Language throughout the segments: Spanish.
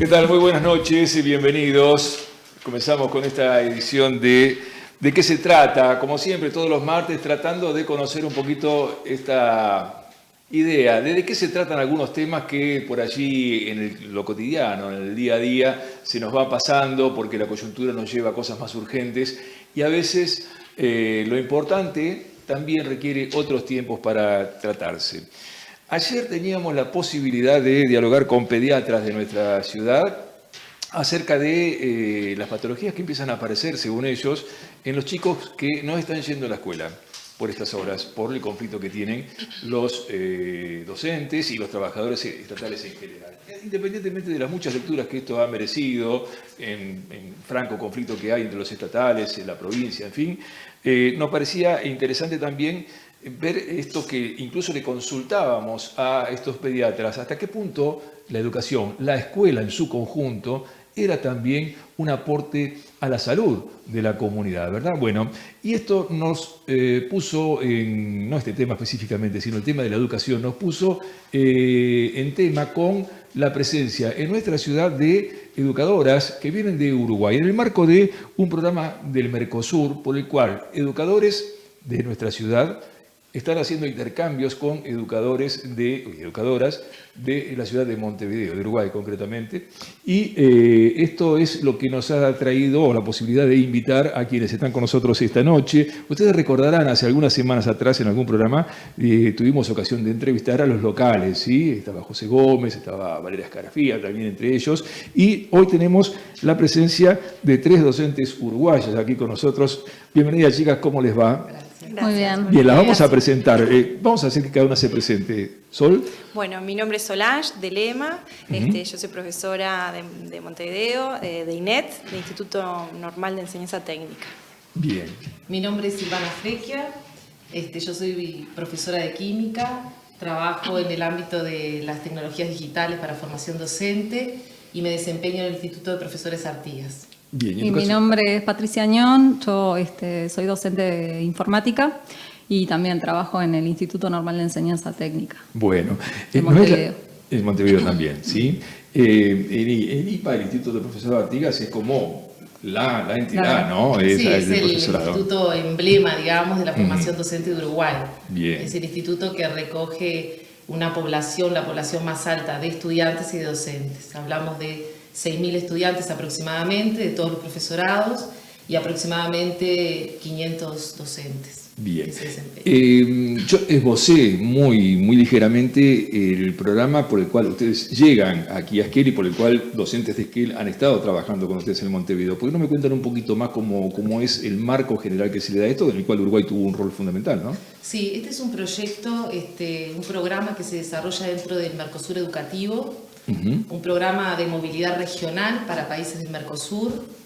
¿Qué tal? Muy buenas noches y bienvenidos. Comenzamos con esta edición de qué se trata, como siempre, todos los martes, tratando de conocer un poquito esta idea de qué se tratan algunos temas que por allí en lo cotidiano, en el día a día, se nos va pasando porque la coyuntura nos lleva a cosas más urgentes y a veces lo importante también requiere otros tiempos para tratarse. Ayer teníamos la posibilidad de dialogar con pediatras de nuestra ciudad acerca de las patologías que empiezan a aparecer, según ellos, en los chicos que no están yendo a la escuela por estas horas, por el conflicto que tienen los docentes y los trabajadores estatales en general. Independientemente de las muchas lecturas que esto ha merecido, en franco conflicto que hay entre los estatales, en la provincia, en fin, nos parecía interesante también ver esto que incluso le consultábamos a estos pediatras, hasta qué punto la educación, la escuela en su conjunto, era también un aporte a la salud de la comunidad, ¿verdad? Bueno, y esto nos puso, no este tema específicamente, sino el tema de la educación, nos puso en tema con la presencia en nuestra ciudad de educadoras que vienen de Uruguay, en el marco de un programa del Mercosur, por el cual educadores de nuestra ciudad están haciendo intercambios con educadores y educadoras de la ciudad de Montevideo, de Uruguay concretamente, y esto es lo que nos ha traído la posibilidad de invitar a quienes están con nosotros esta noche. Ustedes recordarán, hace algunas semanas atrás en algún programa tuvimos ocasión de entrevistar a los locales, ¿sí? Estaba José Gómez, estaba Valeria Escarafía también entre ellos, y hoy tenemos la presencia de 3 docentes uruguayos aquí con nosotros. Bienvenidas, chicas, ¿cómo les va? Gracias. Muy bien. Bien, las vamos a presentar. Vamos a hacer que cada una se presente. Sol. Bueno, mi nombre es Solange de Lema. Yo soy profesora de Montevideo, de INET, de Instituto Normal de Enseñanza Técnica. Bien. Mi nombre es Silvana Frequia. Yo soy profesora de química. Trabajo en el ámbito de las tecnologías digitales para formación docente y me desempeño en el Instituto de Profesores Artigas. Bien, Y mi nombre es Patricia Añón, yo soy docente de informática y también trabajo en el Instituto Normal de Enseñanza Técnica. Bueno, En Montevideo. En Montevideo también, ¿sí? El IPA, el Instituto de Profesores Artigas, es como la entidad, ¿no? Sí, es del el profesorado. instituto emblema, digamos, de la formación docente de Uruguay. Bien. Es el instituto que recoge una población, la población más alta de estudiantes y de docentes. Hablamos de 6.000 estudiantes aproximadamente, de todos los profesorados, y aproximadamente 500 docentes. Bien. Que se desempeñan. Yo esbocé muy ligeramente el programa por el cual ustedes llegan aquí a Esquel y por el cual docentes de Esquel han estado trabajando con ustedes en Montevideo. ¿Por qué no me cuentan un poquito más cómo es el marco general que se le da a esto, en el cual Uruguay tuvo un rol fundamental, ¿no? Sí, este es un proyecto, un programa que se desarrolla dentro del Mercosur Educativo, un programa de movilidad regional para países del Mercosur.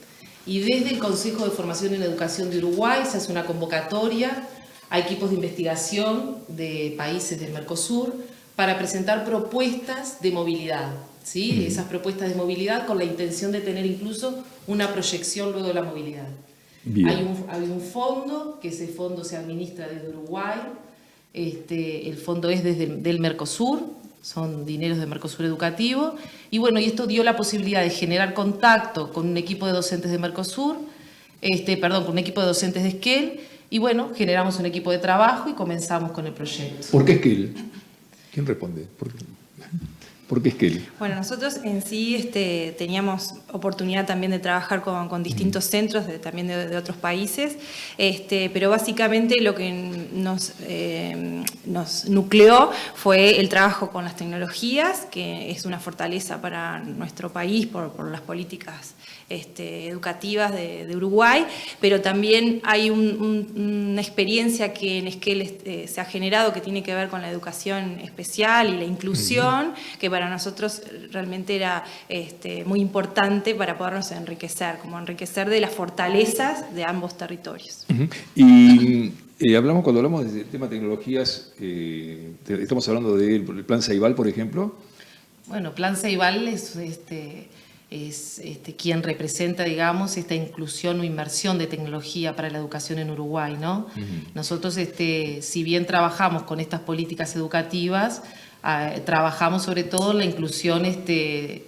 Y desde el Consejo de Formación en Educación de Uruguay se hace una convocatoria a equipos de investigación de países del Mercosur para presentar propuestas de movilidad, ¿sí? Esas propuestas de movilidad con la intención de tener incluso una proyección luego de la movilidad. Bien. Hay un fondo, que ese fondo se administra desde Uruguay, el fondo es del Mercosur, son dineros de Mercosur Educativo, y bueno, y esto dio la posibilidad de generar contacto con un equipo de docentes de Mercosur, con un equipo de docentes de Esquel, y bueno, generamos un equipo de trabajo y comenzamos con el proyecto. ¿Por qué Esquel? ¿Quién responde? ¿Por qué Esquel? Bueno, nosotros en sí teníamos oportunidad también de trabajar con distintos centros, también de otros países, pero básicamente lo que nos nucleó fue el trabajo con las tecnologías, que es una fortaleza para nuestro país por las políticas educativas de Uruguay, pero también hay una experiencia que en Esquel se ha generado que tiene que ver con la educación especial y la inclusión, que para nosotros realmente era muy importante para podernos enriquecer, como enriquecer de las fortalezas de ambos territorios. Y cuando hablamos del tema de tecnologías, estamos hablando del Plan Ceibal, por ejemplo. Bueno, Plan Ceibal es quien representa, digamos, esta inclusión o inmersión de tecnología para la educación en Uruguay, ¿no? Nosotros, si bien trabajamos con estas políticas educativas, trabajamos sobre todo en la inclusión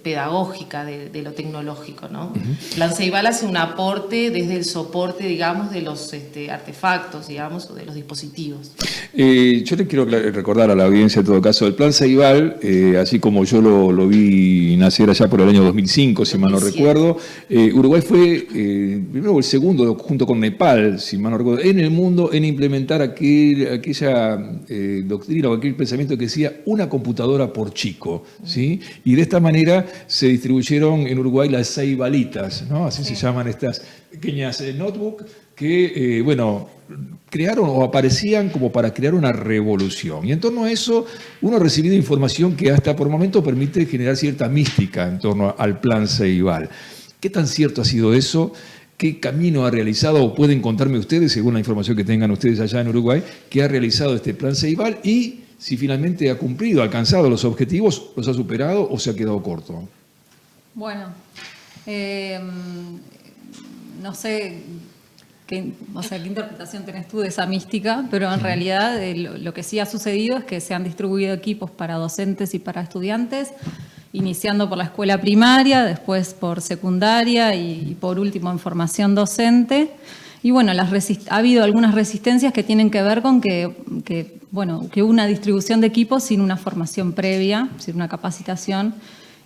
pedagógica de lo tecnológico, ¿no? Plan Ceibal hace un aporte desde el soporte, digamos, de los artefactos, digamos, o de los dispositivos. Yo le quiero recordar a la audiencia, en todo caso, el Plan Ceibal, así como yo lo vi nacer allá por el año 2005, si mal no recuerdo, Uruguay fue primero o el segundo, junto con Nepal, si mal no recuerdo, en el mundo en implementar aquella doctrina o aquel pensamiento que decía una computadora por chico, ¿sí? Y de esta manera se distribuyeron en Uruguay las ceibalitas, ¿no? Así se llaman estas pequeñas notebooks que, crearon o aparecían como para crear una revolución. Y en torno a eso, uno ha recibido información que hasta por momento permite generar cierta mística en torno al Plan Ceibal. ¿Qué tan cierto ha sido eso? ¿Qué camino ha realizado, o pueden contarme ustedes, según la información que tengan ustedes allá en Uruguay, que ha realizado este Plan Ceibal y si finalmente ha cumplido, ha alcanzado los objetivos, los ha superado o se ha quedado corto? Bueno, no sé qué interpretación tenés tú de esa mística, pero en realidad lo que sí ha sucedido es que se han distribuido equipos para docentes y para estudiantes, iniciando por la escuela primaria, después por secundaria y por último en formación docente. Y bueno, ha habido algunas resistencias que tienen que ver con que hubo una distribución de equipos sin una formación previa, sin una capacitación.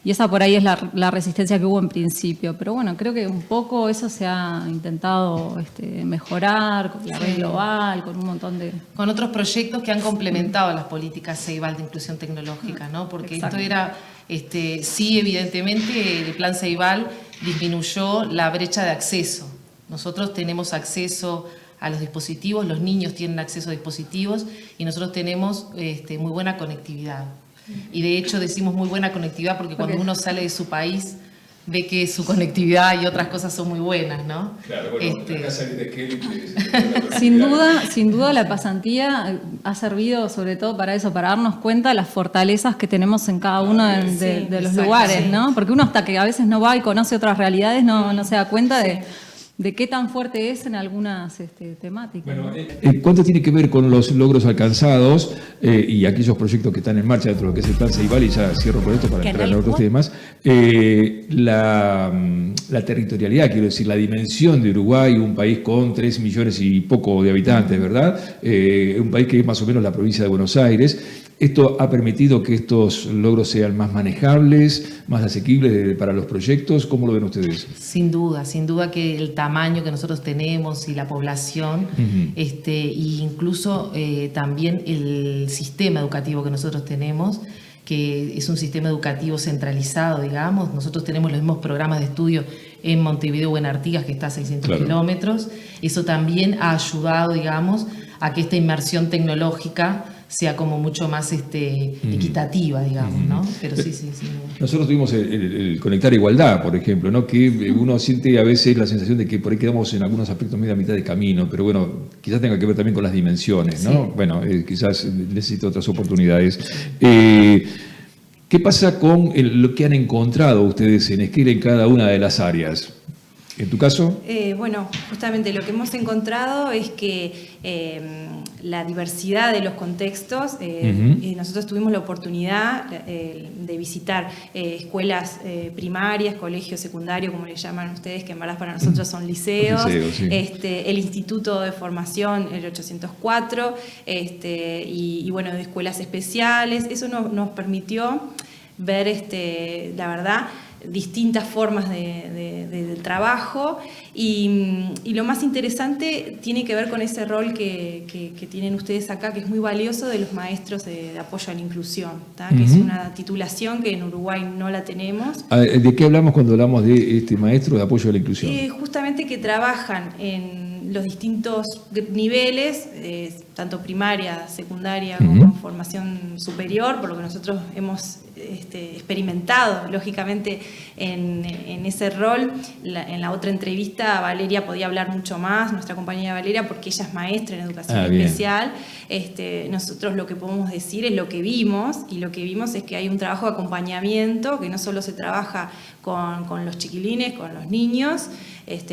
Y esa por ahí es la resistencia que hubo en principio. Pero bueno, creo que un poco eso se ha intentado mejorar con la red global, con un montón de... Con otros proyectos que han complementado las políticas Ceibal de inclusión tecnológica, ¿no? Porque Exacto. esto era, sí, evidentemente, el plan Ceibal disminuyó la brecha de acceso. Nosotros tenemos acceso a los dispositivos, los niños tienen acceso a dispositivos y nosotros tenemos muy buena conectividad. Y de hecho decimos muy buena conectividad porque cuando uno sale de su país ve que su conectividad y otras cosas son muy buenas, ¿no? Claro, bueno, acá salir de Sin duda la pasantía ha servido sobre todo para eso, para darnos cuenta de las fortalezas que tenemos en cada uno de los lugares, ¿no? Porque uno hasta que a veces no va y conoce otras realidades no se da cuenta de qué tan fuerte es en algunas temáticas. Bueno, ¿cuánto tiene que ver con los logros alcanzados y aquellos proyectos que están en marcha dentro de lo que es el plan Ceibal? Y ya cierro por esto para entrar en otros temas. La territorialidad, quiero decir, la dimensión de Uruguay, un país con 3 millones y poco de habitantes, ¿verdad? Un país que es más o menos la provincia de Buenos Aires. ¿Esto ha permitido que estos logros sean más manejables, más asequibles para los proyectos? ¿Cómo lo ven ustedes? Sin duda que el tamaño que nosotros tenemos y la población, y incluso también el sistema educativo que nosotros tenemos, que es un sistema educativo centralizado, digamos. Nosotros tenemos los mismos programas de estudio en Montevideo o en Artigas, que está a 600 kilómetros. Eso también ha ayudado, digamos, a que esta inmersión tecnológica sea como mucho más equitativa, digamos, ¿no? Pero sí. Nosotros tuvimos el Conectar Igualdad, por ejemplo, ¿no? Que uno siente a veces la sensación de que por ahí quedamos en algunos aspectos medio a mitad de camino, pero bueno, quizás tenga que ver también con las dimensiones, ¿no? Sí. Bueno, quizás necesita otras oportunidades. ¿Qué pasa con lo que han encontrado ustedes en Esquel en cada una de las áreas? ¿En tu caso? Bueno, justamente lo que hemos encontrado es que la diversidad de los contextos, nosotros tuvimos la oportunidad de visitar escuelas primarias, colegios secundarios, como le llaman ustedes, que en verdad para nosotros son liceos, sí. el Instituto de Formación, el 804, y bueno, de escuelas especiales. Eso nos permitió ver, la verdad, distintas formas del trabajo y lo más interesante tiene que ver con ese rol que tienen ustedes acá, que es muy valioso, de los maestros de apoyo a la inclusión, que es una titulación que en Uruguay no la tenemos. ¿De qué hablamos cuando hablamos de este maestro de apoyo a la inclusión? Justamente que trabajan en los distintos niveles, tanto primaria, secundaria como formación superior, por lo que nosotros hemos experimentado, lógicamente, en ese rol. En la otra entrevista, Valeria podía hablar mucho más, nuestra compañera Valeria, porque ella es maestra en educación especial. Nosotros lo que podemos decir es lo que vimos, y lo que vimos es que hay un trabajo de acompañamiento, que no solo se trabaja con los chiquilines, con los niños,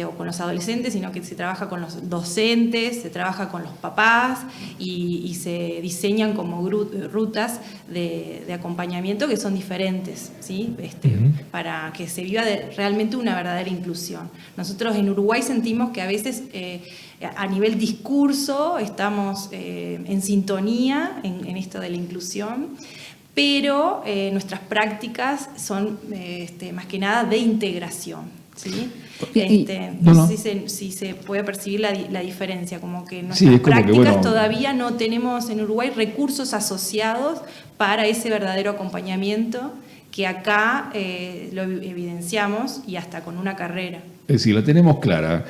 o con los adolescentes, sino que se trabaja con los docentes, se trabaja con los papás y se diseñan como rutas de acompañamiento que son diferentes, ¿sí? Para que se viva realmente una verdadera inclusión. Nosotros en Uruguay sentimos que a veces a nivel discurso estamos en sintonía en esto de la inclusión, pero nuestras prácticas son más que nada de integración. ¿Sí? No sé si se puede percibir la diferencia, como que en nuestras prácticas todavía no tenemos en Uruguay recursos asociados para ese verdadero acompañamiento que acá lo evidenciamos, y hasta con una carrera. Es decir, la tenemos clara.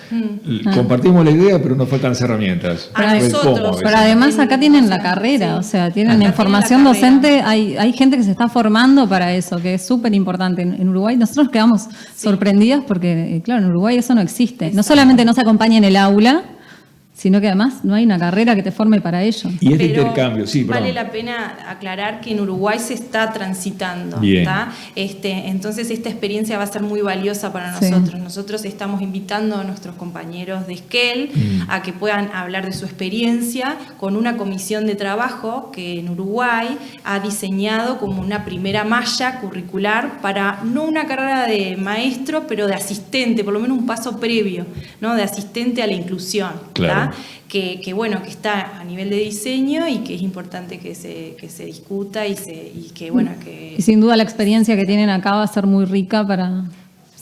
Compartimos la idea, pero nos faltan las herramientas. Pero además acá tienen la carrera, o sea, tienen formación docente, hay gente que se está formando para eso, que es súper importante. En Uruguay nosotros quedamos sorprendidas porque, claro, en Uruguay eso no existe. No solamente no se acompaña en el aula, sino que además no hay una carrera que te forme para ello. Y este Pero intercambio, sí, perdón. vale la pena aclarar que en Uruguay se está transitando. Bien. ¿Tá? Entonces esta experiencia va a ser muy valiosa para Sí. nosotros. Nosotros estamos invitando a nuestros compañeros de Esquel a que puedan hablar de su experiencia con una comisión de trabajo que en Uruguay ha diseñado como una primera malla curricular para no una carrera de maestro, pero de asistente, por lo menos un paso previo, ¿no? De asistente a la inclusión. Claro. ¿tá? Que bueno, que está a nivel de diseño y que es importante que se discuta y que bueno, que... Y sin duda la experiencia que tienen acá va a ser muy rica para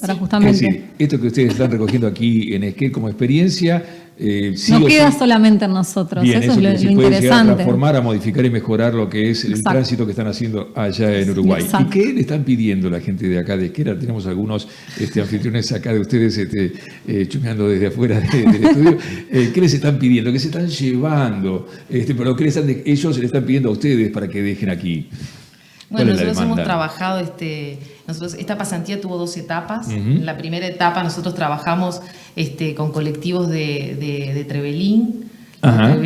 Sí. justamente... Es decir, esto que ustedes están recogiendo aquí en Esquel como experiencia, sí no o queda sí- solamente en nosotros, Bien, eso es lo que se puede llegar a interesante. transformar, a modificar y mejorar lo que es el Exacto. tránsito que están haciendo allá en Uruguay. Exacto. ¿Y qué le están pidiendo la gente de acá de Esquel? Tenemos algunos anfitriones acá de ustedes chumeando desde afuera del estudio. ¿Qué les están pidiendo? ¿Qué se están llevando? Pero ¿qué ellos le están pidiendo a ustedes para que dejen aquí? ¿Cuál Bueno, es la nosotros hemos demanda? trabajado, esta pasantía tuvo 2 etapas. Ujú. En la primera etapa nosotros trabajamos con colectivos de Trevelin, Ajá.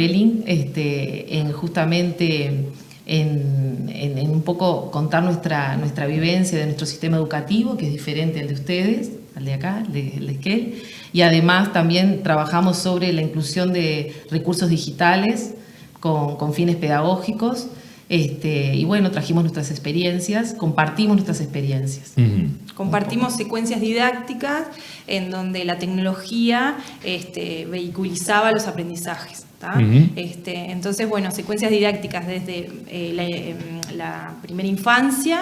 justamente en un poco contar nuestra vivencia de nuestro sistema educativo, que es diferente al de ustedes, al de acá, el de Esquel. Y además también trabajamos sobre la inclusión de recursos digitales con fines pedagógicos. Y bueno, trajimos nuestras experiencias, compartimos nuestras experiencias. Ujú. Compartimos secuencias didácticas en donde la tecnología vehiculizaba los aprendizajes. ¿tá? Ujú. Entonces, bueno, secuencias didácticas desde la primera infancia,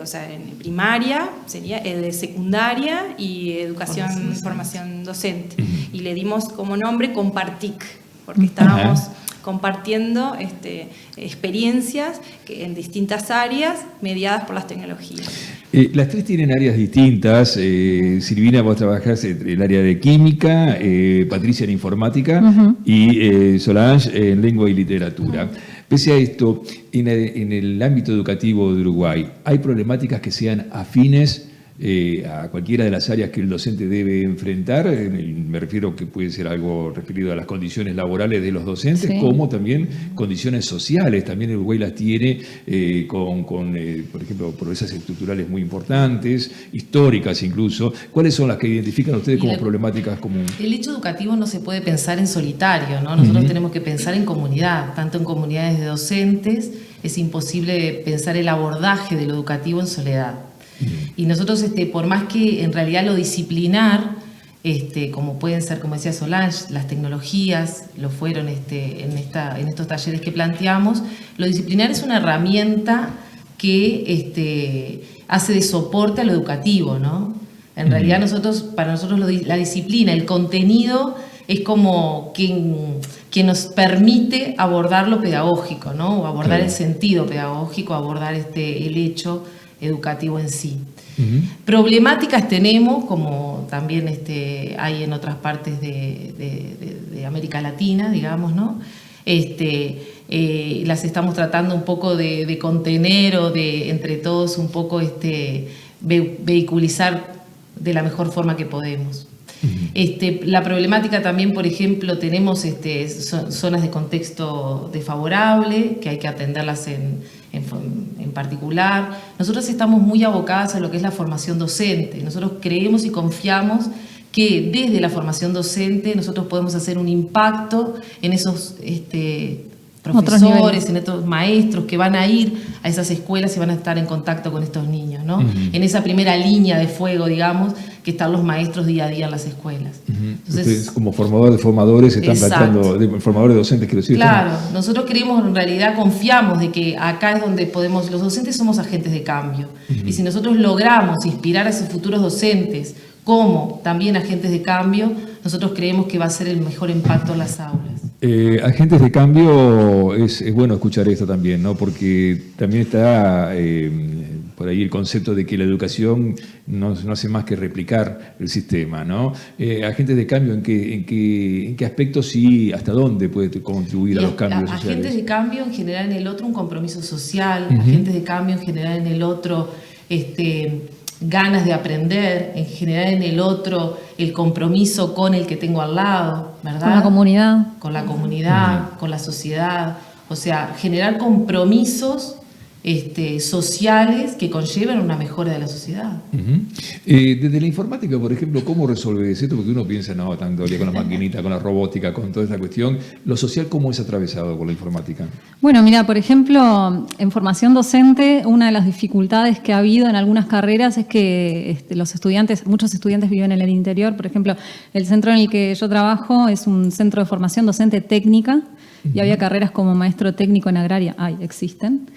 o sea, en primaria, sería de secundaria y educación, formación docente. Y le dimos como nombre Compartic, porque estábamos compartiendo experiencias en distintas áreas mediadas por las tecnologías. Las tres tienen áreas distintas. Silvina, vos trabajás en el área de química, Patricia en informática y Solange en lengua y literatura. Pese a esto, en el ámbito educativo de Uruguay, ¿hay problemáticas que sean afines a cualquiera de las áreas que el docente debe enfrentar? Me refiero que puede ser algo referido a las condiciones laborales de los docentes, Sí. como también condiciones sociales. También Uruguay las tiene por ejemplo, progresas estructurales muy importantes, históricas incluso. ¿Cuáles son las que identifican ustedes como problemáticas comunes? El hecho educativo no se puede pensar en solitario, ¿no? Nosotros tenemos que pensar en comunidad, tanto en comunidades de docentes. Es imposible pensar el abordaje de lo educativo en soledad. Y nosotros, por más que en realidad lo disciplinar, como pueden ser, como decía Solange, las tecnologías, lo fueron en estos talleres que planteamos, lo disciplinar es una herramienta que hace de soporte a lo educativo, ¿no? En realidad para nosotros la disciplina, el contenido es como quien nos permite abordar lo pedagógico, ¿no? O abordar Claro. el sentido pedagógico, abordar el hecho educativo en sí. Ujú. Problemáticas tenemos, como también hay en otras partes de América Latina, digamos, ¿no? Las estamos tratando un poco de contener o de entre todos un poco vehiculizar de la mejor forma que podemos. La problemática también, por ejemplo, tenemos zonas de contexto desfavorable, que hay que atenderlas en particular. Nosotros estamos muy abocadas a lo que es la formación docente. Nosotros creemos y confiamos que desde la formación docente nosotros podemos hacer un impacto en esos profesores, en estos maestros que van a ir a esas escuelas y van a estar en contacto con estos niños, ¿no? En esa primera línea de fuego, digamos, que están los maestros día a día en las escuelas. Entonces, Ustedes como formador de formadores están Exacto. planteando, formadores de docentes, quiero decir. claro, nosotros creemos, en realidad confiamos de que acá es donde podemos, los docentes somos agentes de cambio. Y si nosotros logramos inspirar a esos futuros docentes como también agentes de cambio, nosotros creemos que va a ser el mejor impacto en las aulas. Agentes de cambio, es bueno escuchar esto también, ¿no? Porque también está por ahí el concepto de que la educación no hace más que replicar el sistema, ¿no? Agentes de cambio, ¿en qué aspectos y hasta dónde puede contribuir a los cambios sociales? Agentes de cambio en general en el otro un compromiso social, agentes de cambio en general en el otro ganas de aprender, en generar en el otro el compromiso con el que tengo al lado, ¿verdad? Con la comunidad. Con la comunidad, con la sociedad. O sea, generar compromisos sociales que conllevan una mejora de la sociedad. Desde la informática, por ejemplo, ¿cómo resolves esto? Porque uno piensa, no, tanto día con la maquinita, con la robótica, con toda esta cuestión. Lo social, ¿cómo es atravesado por la informática? Bueno, mira, por ejemplo, en formación docente, una de las dificultades que ha habido en algunas carreras es que muchos estudiantes viven en el interior. Por ejemplo, el centro en el que yo trabajo es un centro de formación docente técnica y había carreras como maestro técnico en agraria, existen.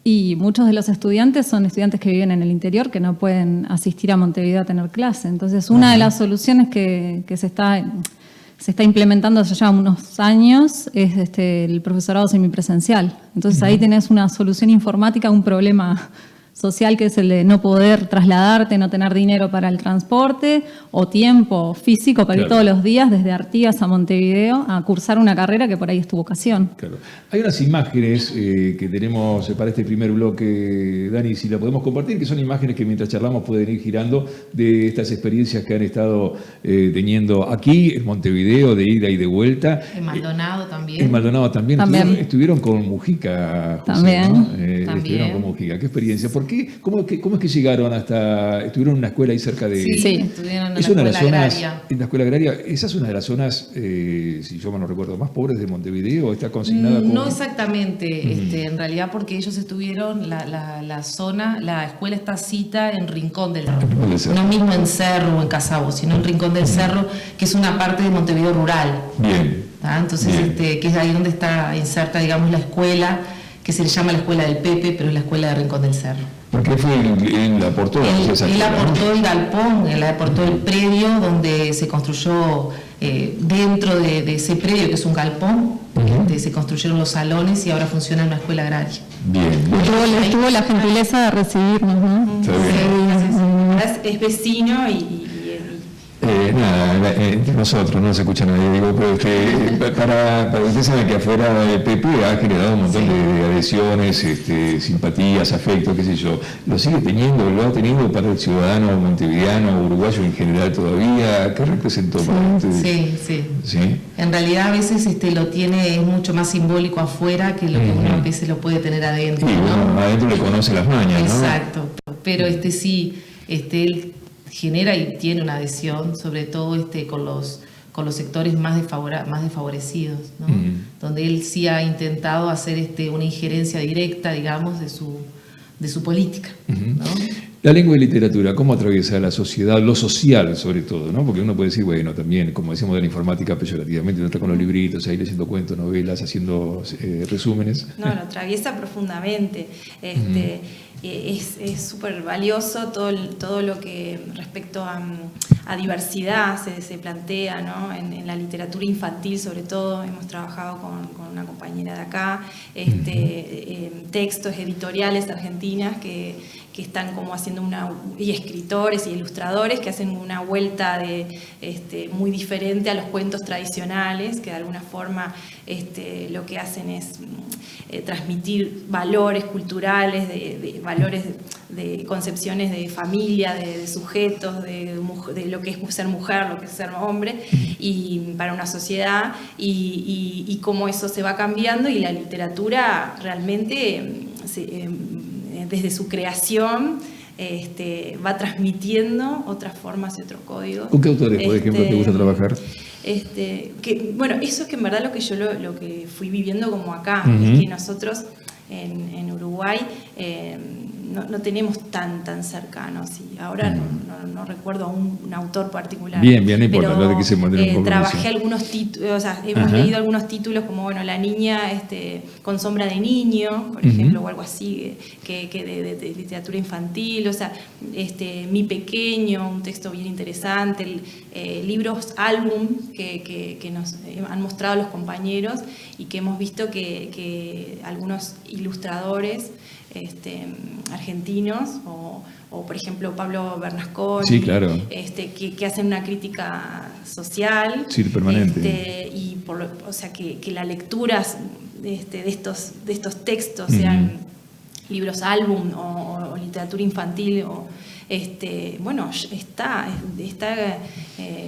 Y muchos de los estudiantes son estudiantes que viven en el interior, que no pueden asistir a Montevideo a tener clase. Entonces, una de las soluciones que se está implementando hace ya unos años es el profesorado semipresencial. Entonces, ahí tenés una solución informática a un problema social, que es el de no poder trasladarte, no tener dinero para el transporte o tiempo físico para ir todos los días desde Artigas a Montevideo a cursar una carrera que por ahí es tu vocación. Claro. Hay unas imágenes que tenemos para este primer bloque, Dani, si la podemos compartir, que son imágenes que mientras charlamos pueden ir girando de estas experiencias que han estado teniendo aquí en Montevideo, de ida y de vuelta. En Maldonado también. En Maldonado también. Estuvieron con Mujica, José, también. ¿no? También. Estuvieron con Mujica. ¿Qué experiencia? ¿Por qué? ¿Cómo es que llegaron hasta... Estuvieron en una escuela ahí cerca de... Sí, estuvieron en la escuela agraria. En la escuela agraria. ¿Esa es una de las zonas, si yo me lo recuerdo, más pobres de Montevideo? ¿Está consignada como...? No exactamente, en realidad porque ellos estuvieron, la zona, la escuela está cita en Rincón del Cerro. No mismo en Cerro o en Casabo, sino en Rincón del Cerro, que es una parte de Montevideo rural. Bien. Entonces, Bien. que es ahí donde está inserta, digamos, la escuela, que se le llama la escuela del Pepe, pero es la escuela de Rincón del Cerro. Porque fue él aportó Él aportó el galpón, él aportó el predio donde se construyó, dentro de ese predio, que es un galpón, se construyeron los salones y ahora funciona una escuela agraria. Bien. Tuvo la gentileza de recibirnos, ¿no? Está bien. Es vecino y Nada, entre nosotros no se escucha nadie, digo, pero para ustedes saben que afuera el PP ha generado un montón de adhesiones, simpatías, afectos, qué sé yo. ¿Lo sigue teniendo, lo ha tenido para el ciudadano montevideano, uruguayo en general todavía? ¿Qué representó para ustedes? Sí. En realidad a veces lo tiene, es mucho más simbólico afuera que lo que uno a veces lo puede tener adentro. Sí, ¿no? Adentro le conoce las mañas, ¿no? Exacto, pero él genera y tiene una adhesión, sobre todo con los sectores más desfavorecidos, ¿no? Donde él sí ha intentado hacer una injerencia directa, digamos, de su política, ¿no? La lengua y literatura, ¿cómo atraviesa la sociedad, lo social sobre todo, ¿no? Porque uno puede decir, bueno, también, como decíamos de la informática peyorativamente, uno está con los libritos, ahí leyendo cuentos, novelas, haciendo resúmenes. No, lo atraviesa profundamente. Es súper valioso todo lo que respecto a diversidad se plantea, ¿no? En la literatura infantil, sobre todo, hemos trabajado con una compañera de acá, textos editoriales argentinas que están como haciendo y escritores y ilustradores que hacen una vuelta muy diferente a los cuentos tradicionales, que de alguna forma lo que hacen es transmitir valores culturales, de valores de concepciones de familia, de sujetos, de lo que es ser mujer, lo que es ser hombre, y para una sociedad, y cómo eso se va cambiando, y la literatura realmente desde su creación va transmitiendo otras formas y otros códigos. ¿Con qué autores, por ejemplo, te gusta trabajar? Bueno, eso es que en verdad lo que fui viviendo como acá, es que nosotros en Uruguay no tenemos tan cercanos, y ahora no recuerdo a un autor particular. Bien, no importa, lo de que se mantenga un trabajé algunos títulos, o sea, hemos leído algunos títulos como, La niña con sombra de niño, por ejemplo, o algo así, que de literatura infantil, o sea, Mi pequeño, un texto bien interesante, libros álbum que nos han mostrado los compañeros y que hemos visto que algunos ilustradores argentinos o por ejemplo Pablo Bernasconi, sí, claro, que hacen una crítica social, sí, permanente, y o sea que la lectura de estos textos sean libros álbum o literatura infantil bueno, está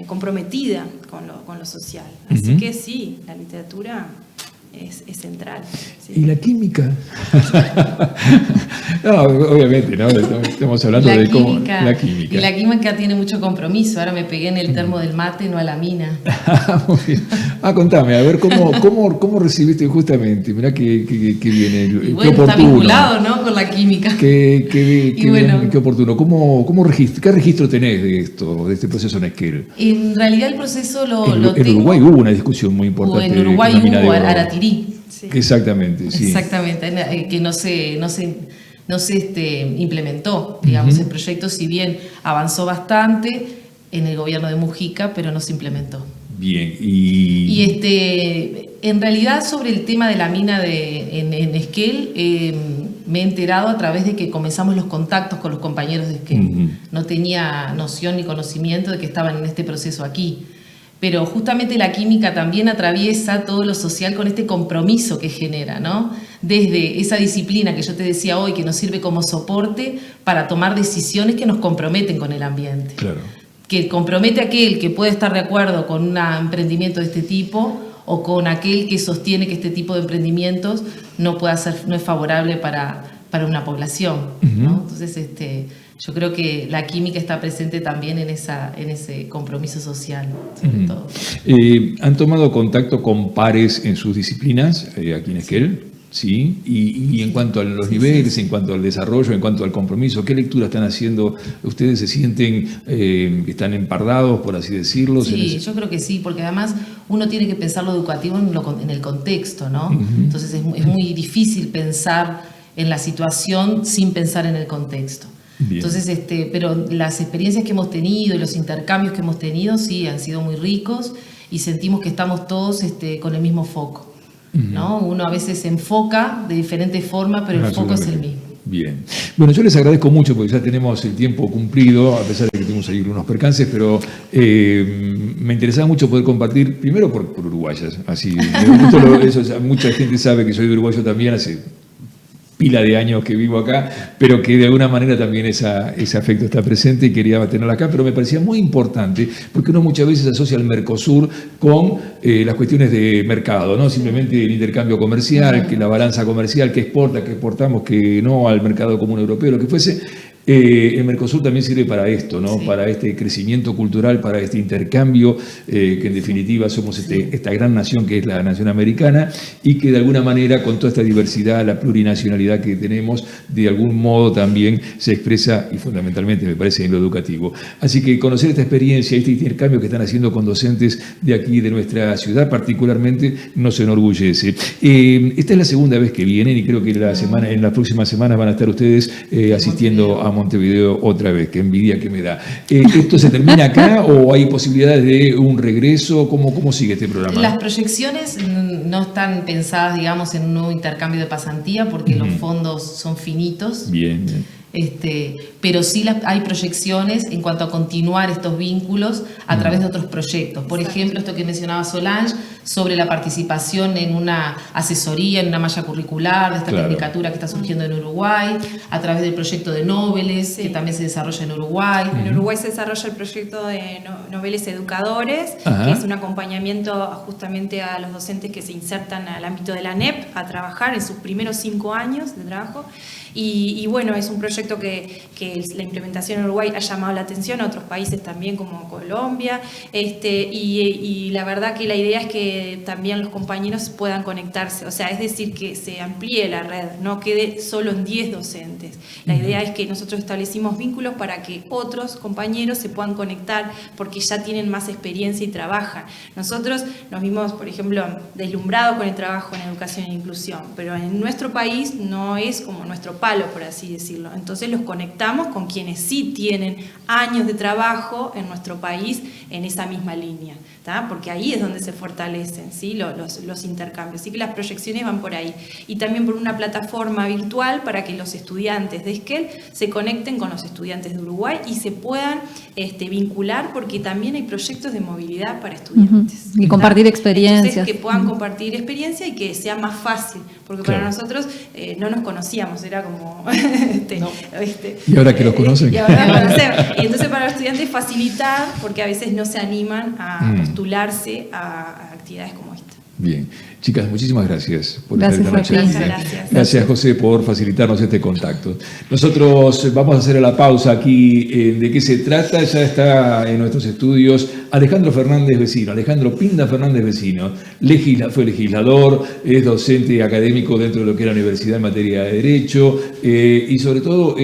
comprometida con lo social. Así que sí, la literatura es central. Sí. ¿Y la química? No, obviamente, ¿no? Estamos hablando de cómo la química. Y la química tiene mucho compromiso. Ahora me pegué en el termo del mate, no a la mina. Muy bien. Contame, a ver, ¿cómo recibiste justamente? Mirá que viene. Y bueno, está vinculado, ¿no?, con la química. Qué oportuno. ¿Qué registro tenés de esto, de este proceso en Esquel? En realidad el proceso en Uruguay hubo una discusión muy importante. En Uruguay hubo Aratirí. Sí. Exactamente, sí. Exactamente, que no se implementó, digamos, el proyecto, si bien avanzó bastante en el gobierno de Mujica, pero no se implementó. Bien, en realidad sobre el tema de la mina en Esquel, me he enterado a través de que comenzamos los contactos con los compañeros de Esquel. No tenía noción ni conocimiento de que estaban en este proceso aquí. Pero justamente la química también atraviesa todo lo social con este compromiso que genera, ¿no? Desde esa disciplina que yo te decía hoy, que nos sirve como soporte para tomar decisiones que nos comprometen con el ambiente. Claro. Que compromete a aquel que puede estar de acuerdo con un emprendimiento de este tipo o con aquel que sostiene que este tipo de emprendimientos no es favorable para una población, ¿no? Entonces, yo creo que la química está presente también en ese compromiso social, sobre todo. ¿Han tomado contacto con pares en sus disciplinas aquí en Esquel? Sí. Y en cuanto a los niveles, en cuanto al desarrollo, en cuanto al compromiso, ¿qué lectura están haciendo? ¿Ustedes se sienten que están empardados, por así decirlo? Sí, yo creo que sí, porque además uno tiene que pensar lo educativo en el contexto, ¿no? Entonces es muy difícil pensar en la situación sin pensar en el contexto. Bien. Entonces, pero las experiencias que hemos tenido y los intercambios que hemos tenido, sí, han sido muy ricos y sentimos que estamos todos con el mismo foco, ¿no? Uno a veces se enfoca de diferente forma, pero el foco es el mismo. Bien. Bueno, yo les agradezco mucho porque ya tenemos el tiempo cumplido, a pesar de que tuvimos ahí unos percances, pero me interesaba mucho poder compartir, primero por uruguayas, así, mucha gente sabe que soy de uruguayo también, hace pila de años que vivo acá, pero que de alguna manera también ese afecto está presente y quería tenerlo acá, pero me parecía muy importante porque uno muchas veces asocia al Mercosur con las cuestiones de mercado, ¿no? Simplemente el intercambio comercial, que la balanza comercial, que exporta, que exportamos, que no al mercado común europeo, lo que fuese. El Mercosur también sirve para esto, ¿no? Sí. Para este crecimiento cultural, para este intercambio, que en definitiva somos esta gran nación que es la nación americana y que de alguna manera con toda esta diversidad, la plurinacionalidad que tenemos, de algún modo también se expresa y fundamentalmente me parece en lo educativo. Así que conocer esta experiencia, este intercambio que están haciendo con docentes de aquí, de nuestra ciudad particularmente, nos enorgullece. Esta es la segunda vez que vienen y creo que en las próximas semanas van a estar ustedes asistiendo a Montevideo otra vez, qué envidia que me da. ¿Esto se termina acá o hay posibilidades de un regreso? ¿Cómo sigue este programa? Las proyecciones no están pensadas, digamos, en un nuevo intercambio de pasantía porque los fondos son finitos. Bien. Pero sí hay proyecciones en cuanto a continuar estos vínculos a través de otros proyectos. Por ejemplo, esto que mencionaba Solange, sobre la participación en una asesoría, en una malla curricular de esta tecnicatura que está surgiendo en Uruguay, a través del proyecto de Noveles, que también se desarrolla en Uruguay. En Uruguay se desarrolla el proyecto de Noveles Educadores, que es un acompañamiento justamente a los docentes que se insertan al ámbito de la ANEP a trabajar en sus primeros 5 años de trabajo. Y bueno, es un proyecto que la implementación en Uruguay ha llamado la atención a otros países también como Colombia, y la verdad que la idea es que también los compañeros puedan conectarse, o sea, es decir, que se amplíe la red, no quede solo en 10 docentes. La idea es que nosotros establecimos vínculos para que otros compañeros se puedan conectar porque ya tienen más experiencia y trabajan. Nosotros nos vimos, por ejemplo, deslumbrados con el trabajo en educación e inclusión, pero en nuestro país no es como nuestro palo, por así decirlo. Entonces los conectamos con quienes sí tienen años de trabajo en nuestro país en esa misma línea. Porque ahí es donde se fortalecen, ¿sí? los intercambios. Así que las proyecciones van por ahí. Y también por una plataforma virtual para que los estudiantes de Esquel se conecten con los estudiantes de Uruguay y se puedan vincular, porque también hay proyectos de movilidad para estudiantes. Y compartir experiencias. Entonces, que puedan compartir experiencia y que sea más fácil, porque para nosotros no nos conocíamos, era como... y ahora que los conocen. Y ahora los conocemos. Y entonces para los estudiantes facilitar, porque a veces no se animan a postularse a actividades como esta. Bien. Chicas, muchísimas gracias por estar esta noche. Gracias, José, por facilitarnos este contacto. Nosotros vamos a hacer la pausa aquí. ¿De qué se trata? Ya está en nuestros estudios Alejandro Fernández Vecino, Alejandro Pinda Fernández Vecino. Fue legislador, es docente académico dentro de lo que es la universidad en materia de Derecho y sobre todo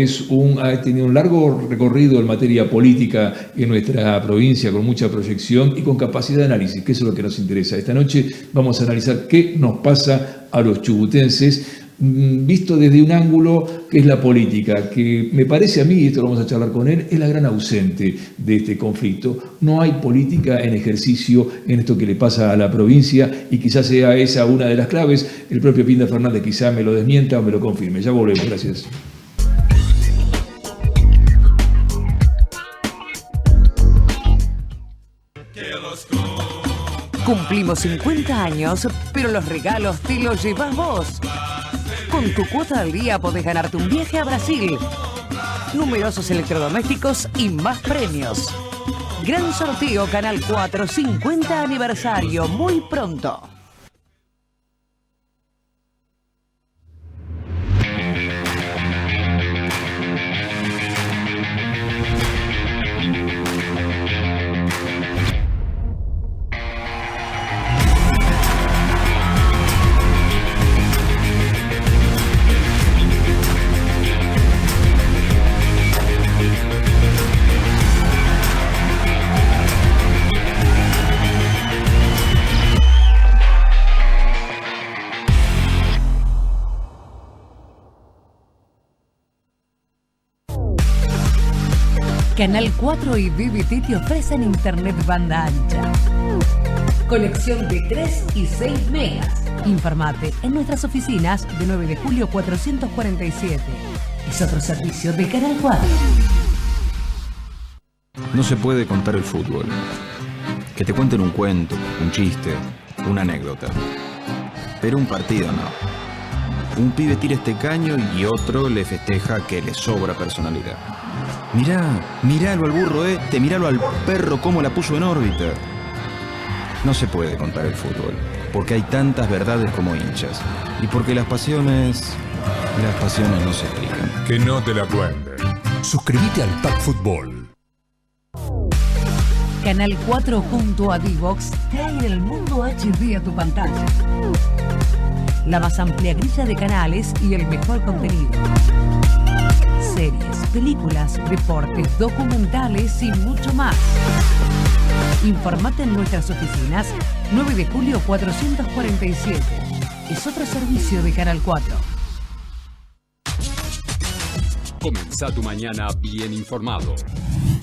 ha tenido un largo recorrido en materia política en nuestra provincia, con mucha proyección y con capacidad de análisis, que eso es lo que nos interesa. Esta noche vamos a analizar qué nos pasa a los chubutenses, visto desde un ángulo que es la política, que me parece a mí, y esto lo vamos a charlar con él, es la gran ausente de este conflicto. No hay política en ejercicio en esto que le pasa a la provincia y quizás sea esa una de las claves. El propio Pinda Fernández quizá me lo desmienta o me lo confirme. Ya volvemos, gracias. Cumplimos 50 años, pero los regalos te los llevas vos. Con tu cuota al día podés ganarte un viaje a Brasil, numerosos electrodomésticos y más premios. Gran sorteo Canal 4, 50 aniversario, muy pronto. Canal 4 y BBT te ofrecen internet banda ancha. Conexión de 3 y 6 megas. Informate en nuestras oficinas de 9 de julio 447. Es otro servicio de Canal 4. No se puede contar el fútbol. Que te cuenten un cuento, un chiste, una anécdota. Pero un partido no. Un pibe tira este caño y otro le festeja que le sobra personalidad. Miralo al burro, míralo al perro cómo la puso en órbita. No se puede contar el fútbol, porque hay tantas verdades como hinchas. Y porque las pasiones no se explican. Que no te la cuenten. Suscríbete al Pack Fútbol. Canal 4 junto a Divox traen el mundo HD a tu pantalla. La más amplia grilla de canales y el mejor contenido. Series, películas, deportes, documentales y mucho más. Informate en nuestras oficinas 9 de julio 447. Es otro servicio de Canal 4. Comenzá tu mañana bien informado.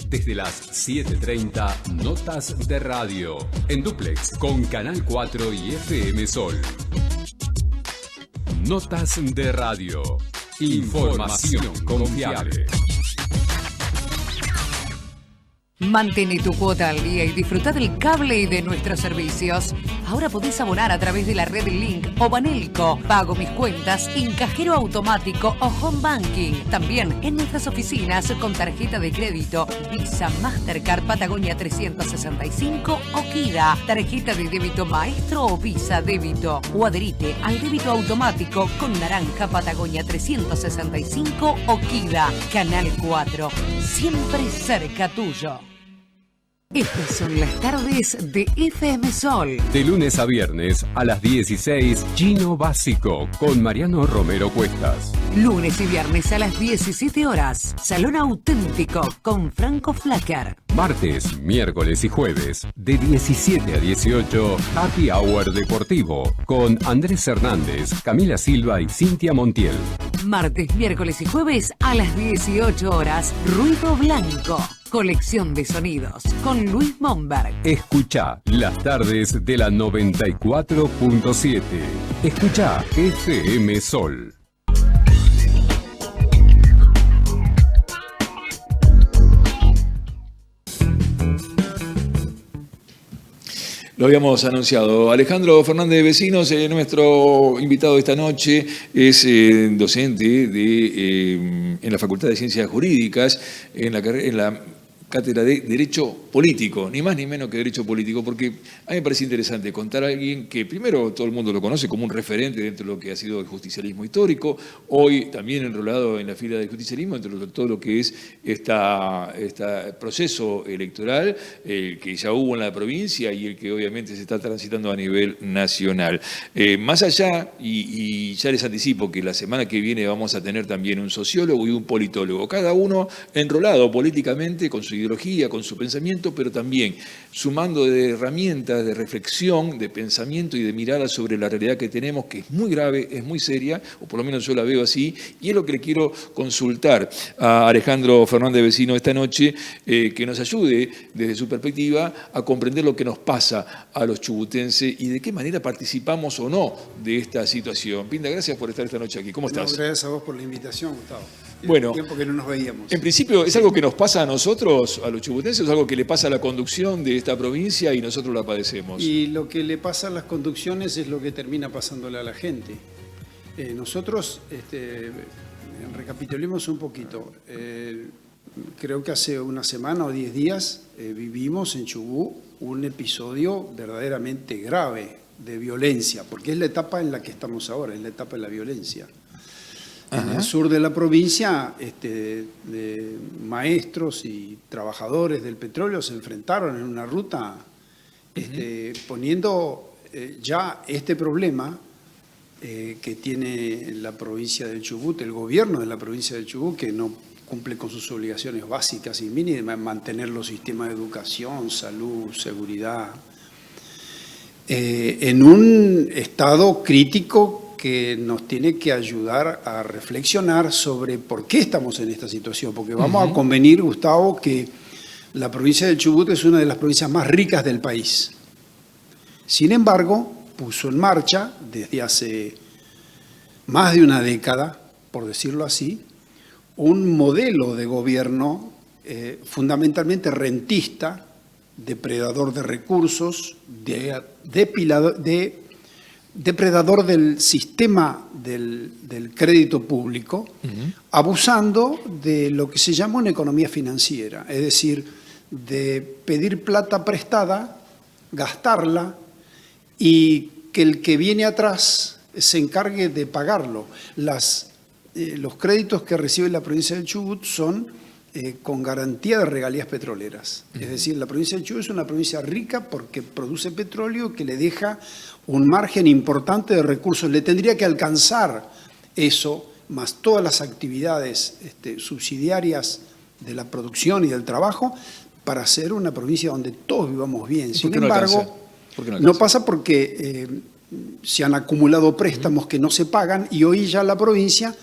Desde las 7:30, Notas de Radio. En dúplex con Canal 4 y FM Sol. Notas de Radio. Información confiable. Mantén tu cuota al día y disfruta del cable y de nuestros servicios. Ahora podés abonar a través de la red Link o Banelco. Pago mis cuentas en cajero automático o home banking. También en nuestras oficinas con tarjeta de crédito Visa, Mastercard, Patagonia 365 o Kida. Tarjeta de débito Maestro o Visa Débito. O adherite al débito automático con Naranja, Patagonia 365 o Kida. Canal 4. Siempre cerca tuyo. Estas son las tardes de FM Sol. De lunes a viernes a las 16, Chino Básico con Mariano Romero Cuestas. Lunes y viernes a las 17 horas, Salón Auténtico con Franco Flacker. Martes, miércoles y jueves, de 17 a 18, Happy Hour Deportivo con Andrés Hernández, Camila Silva y Cintia Montiel. Martes, miércoles y jueves a las 18 horas, Ruido Blanco. Colección de sonidos con Luis Momberg. Escucha las tardes de la 94.7. Escucha FM Sol. Lo habíamos anunciado. Alejandro Fernández Vecinos, nuestro invitado de esta noche, es docente en la Facultad de Ciencias Jurídicas, en la cátedra de Derecho Político, ni más ni menos que Derecho Político, porque a mí me parece interesante contar a alguien que primero todo el mundo lo conoce como un referente dentro de lo que ha sido el justicialismo histórico, hoy también enrolado en la fila del justicialismo, dentro de todo lo que es este proceso electoral, el que ya hubo en la provincia y el que obviamente se está transitando a nivel nacional. Más allá, y ya les anticipo que la semana que viene vamos a tener también un sociólogo y un politólogo, cada uno enrolado políticamente con su ideología, con su pensamiento, pero también sumando de herramientas de reflexión, de pensamiento y de mirada sobre la realidad que tenemos, que es muy grave, es muy seria, o por lo menos yo la veo así, y es lo que le quiero consultar a Alejandro Fernández Vecino esta noche, que nos ayude desde su perspectiva a comprender lo que nos pasa a los chubutenses y de qué manera participamos o no de esta situación. Pinda, gracias por estar esta noche aquí. ¿Cómo estás? No, gracias a vos por la invitación, Gustavo. Bueno, tiempo que no nos veíamos. En principio, ¿es algo que nos pasa a nosotros, a los chubutenses, o es algo que le pasa a la conducción de esta provincia y nosotros la padecemos? Y lo que le pasa a las conducciones es lo que termina pasándole a la gente. Nosotros, recapitulemos un poquito. Creo que hace una semana o 10 días vivimos en Chubut un episodio verdaderamente grave de violencia, porque es la etapa en la que estamos ahora, es la etapa de la violencia. En el sur de la provincia, de maestros y trabajadores del petróleo se enfrentaron en una ruta poniendo ya este problema que tiene la provincia del Chubut, el gobierno de la provincia del Chubut, que no cumple con sus obligaciones básicas y mínimas, mantener los sistemas de educación, salud, seguridad, en un estado crítico que nos tiene que ayudar a reflexionar sobre por qué estamos en esta situación, porque vamos a convenir, Gustavo, que la provincia del Chubut es una de las provincias más ricas del país. Sin embargo, puso en marcha desde hace más de una década, por decirlo así, un modelo de gobierno fundamentalmente rentista, depredador de recursos, depredador del sistema del crédito público, abusando de lo que se llama una economía financiera, es decir, de pedir plata prestada, gastarla y que el que viene atrás se encargue de pagarlo. Los créditos que recibe la provincia del Chubut son con garantía de regalías petroleras. Es decir, la provincia del Chubut es una provincia rica porque produce petróleo que le deja un margen importante de recursos. Le tendría que alcanzar eso, más todas las actividades subsidiarias de la producción y del trabajo, para ser una provincia donde todos vivamos bien. Sin embargo, no pasa porque se han acumulado préstamos que no se pagan y hoy ya la provincia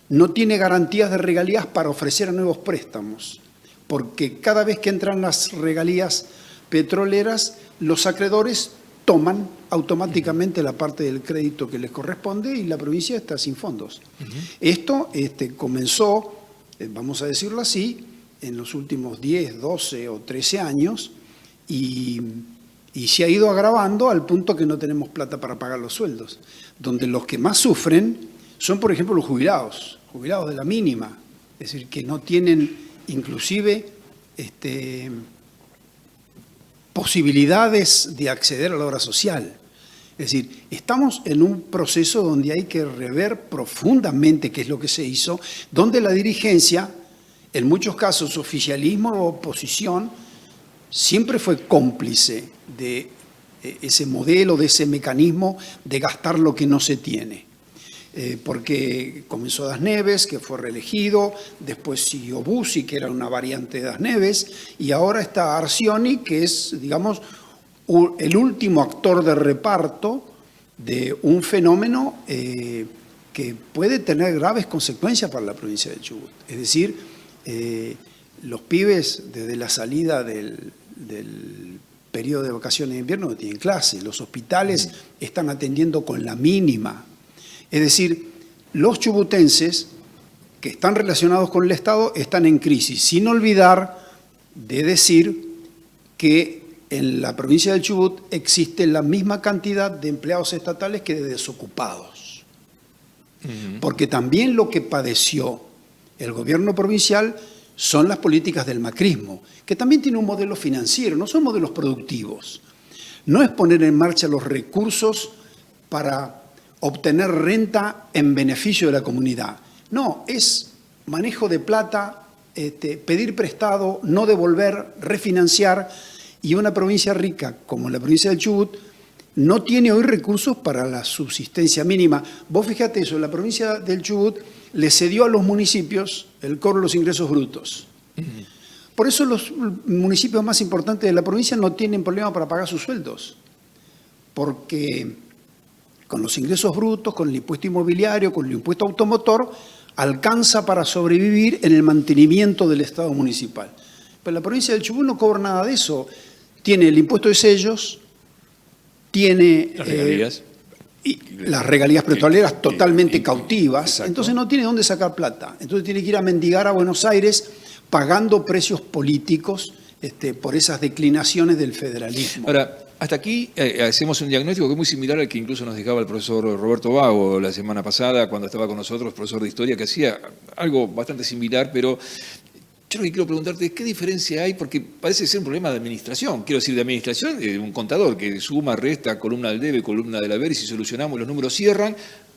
no tiene garantías de regalías para ofrecer nuevos préstamos, porque cada vez que entran las regalías petroleras, los acreedores toman automáticamente la parte del crédito que les corresponde y la provincia está sin fondos. Esto comenzó, vamos a decirlo así, en los últimos 10, 12 o 13 años y se ha ido agravando al punto que no tenemos plata para pagar los sueldos, donde los que más sufren son, por ejemplo, los jubilados de la mínima, es decir, que no tienen inclusive posibilidades de acceder a la obra social. Es decir, estamos en un proceso donde hay que rever profundamente qué es lo que se hizo, donde la dirigencia, en muchos casos oficialismo o oposición, siempre fue cómplice de ese modelo, de ese mecanismo de gastar lo que no se tiene. Porque comenzó Das Neves, que fue reelegido, después siguió Bussi, que era una variante de Das Neves, y ahora está Arcioni, que es, digamos, el último actor de reparto de un fenómeno que puede tener graves consecuencias para la provincia de Chubut. Es decir, los pibes desde la salida del periodo de vacaciones de invierno no tienen clase, los hospitales están atendiendo con la mínima. Es decir, los chubutenses que están relacionados con el Estado están en crisis, sin olvidar de decir que en la provincia del Chubut existe la misma cantidad de empleados estatales que de desocupados. Porque también lo que padeció el gobierno provincial son las políticas del macrismo, que también tiene un modelo financiero, no son modelos productivos. No es poner en marcha los recursos para obtener renta en beneficio de la comunidad. No, es manejo de plata, pedir prestado, no devolver, refinanciar. Y una provincia rica como la provincia del Chubut no tiene hoy recursos para la subsistencia mínima. Vos fíjate eso, la provincia del Chubut le cedió a los municipios el cobro de los ingresos brutos. Por eso los municipios más importantes de la provincia no tienen problema para pagar sus sueldos, porque con los ingresos brutos, con el impuesto inmobiliario, con el impuesto automotor, alcanza para sobrevivir en el mantenimiento del Estado municipal. Pero la provincia del Chubut no cobra nada de eso. Tiene el impuesto de sellos, tiene las regalías, las regalías petroleras totalmente cautivas, exacto. Entonces no tiene dónde sacar plata. Entonces tiene que ir a mendigar a Buenos Aires pagando precios políticos por esas declinaciones del federalismo. Ahora, hasta aquí hacemos un diagnóstico que es muy similar al que incluso nos dejaba el profesor Roberto Vago la semana pasada cuando estaba con nosotros, profesor de historia, que hacía algo bastante similar, pero yo lo que quiero preguntarte es qué diferencia hay, porque parece ser un problema de administración. Quiero decir, de administración, un contador que suma, resta, columna del debe, columna del haber, y si solucionamos los números cierran,